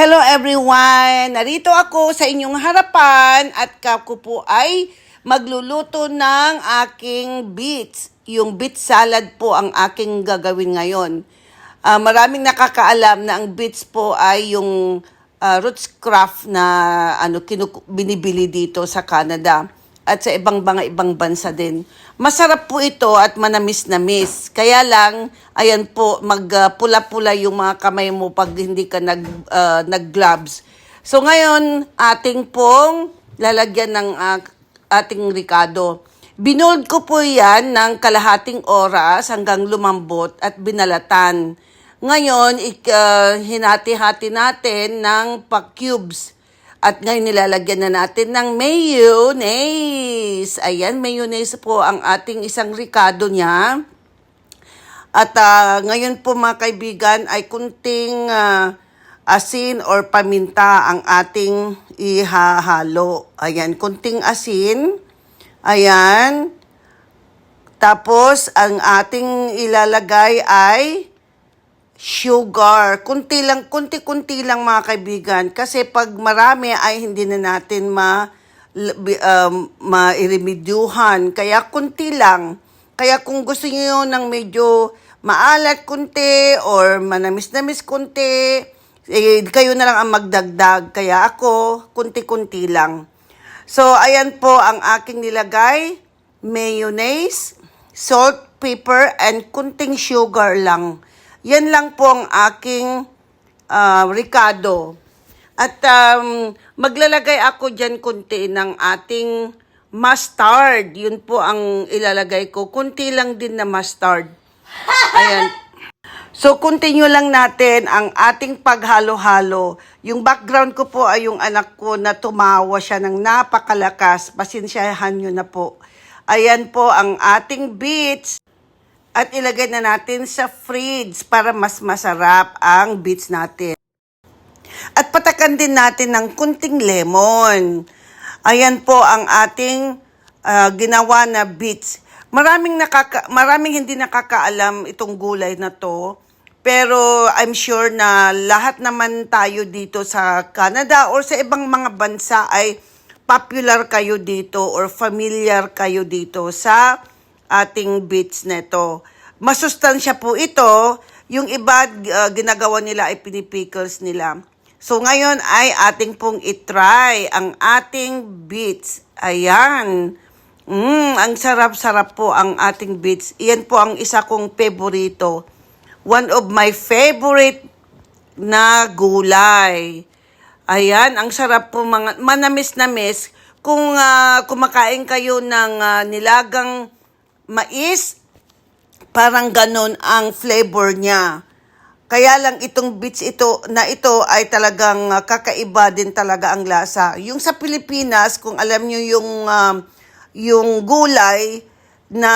Hello everyone! Narito ako sa inyong harapan at ako po ay magluluto ng aking beets. Yung beet salad po ang aking gagawin ngayon. Maraming nakakaalam na ang beets po ay yung roots craft na binibili dito sa Canada at sa ibang bansa din. Masarap po ito at manamis-namis. Kaya lang, ayan po, magpula-pula yung mga kamay mo pag hindi ka nag-gloves. So ngayon, ating pong lalagyan ng ating ricado. Binold ko po yan ng kalahating oras hanggang lumambot at binalatan. Ngayon, hinati-hati natin ng pa-cubes. At ngayon nilalagyan na natin ng mayonnaise. Ayan, mayonnaise po ang ating isang ricado niya. At ngayon po mga kaibigan ay kunting asin or paminta ang ating ihahalo. Ayan, kunting asin. Ayan. Tapos ang ating ilalagay ay sugar. Kunti lang mga kaibigan. Kasi pag marami ay hindi na natin mairemedyohan. Kaya kunti lang. Kaya kung gusto niyo ng medyo maalat kunti or manamis-namis kunti, kayo na lang ang magdagdag. Kaya ako, kunti-kunti lang. So, ayan po ang aking nilagay. Mayonnaise, salt, pepper, and kunting sugar lang. Yan lang po ang aking ricado. At maglalagay ako dyan kunti ng ating mustard. Yun po ang ilalagay ko. Kunti lang din na mustard. Ayan. So, continue lang natin ang ating paghalo-halo. Yung background ko po ay yung anak ko na tumawa siya ng napakalakas. Pasensyahan nyo na po. Ayan po ang ating beets. At ilagay na natin sa fridge para mas masarap ang beets natin. At patakan din natin ng kunting lemon. Ayan po ang ating ginawa na beets. Maraming hindi nakakaalam itong gulay na to. Pero I'm sure na lahat naman tayo dito sa Canada or sa ibang mga bansa ay popular kayo dito or familiar kayo dito sa ating beets neto. Masustansya po ito. Yung iba, ginagawa nila ay pinipickles nila. So, ngayon ay ating pong itry ang ating beets. Ayan. Ang sarap-sarap po ang ating beets. Iyan po ang isa kong favorito. One of my favorite na gulay. Ayan, ang sarap po, mga manamis-namis. Kung kumakain kayo ng nilagang mais, parang ganon ang flavor niya. Kaya lang itong beets ito ay talagang kakaiba din talaga ang lasa. Yung sa Pilipinas, kung alam nyo yung gulay na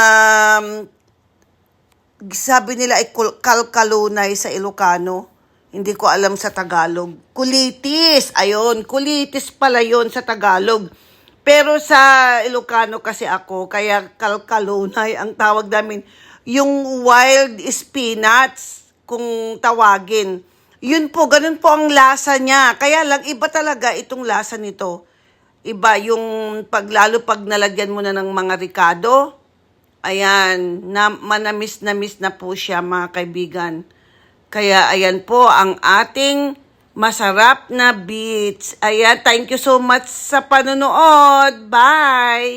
sabi nila ay kalkalunay sa Ilocano. Hindi ko alam sa Tagalog. Kulitis. Ayun, kulitis pala yon sa Tagalog. Pero sa Ilocano kasi ako, kaya kalkalunay ang tawag namin. Yung wild spinach, kung tawagin. Yun po, ganun po ang lasa niya. Kaya lang, iba talaga itong lasa nito. Iba yung lalo pag nalagyan mo na ng mga ricado. Ayan, manamis-namis na po siya mga kaibigan. Kaya ayan po ang ating masarap na beets. Ayan, thank you so much sa panonood. Bye!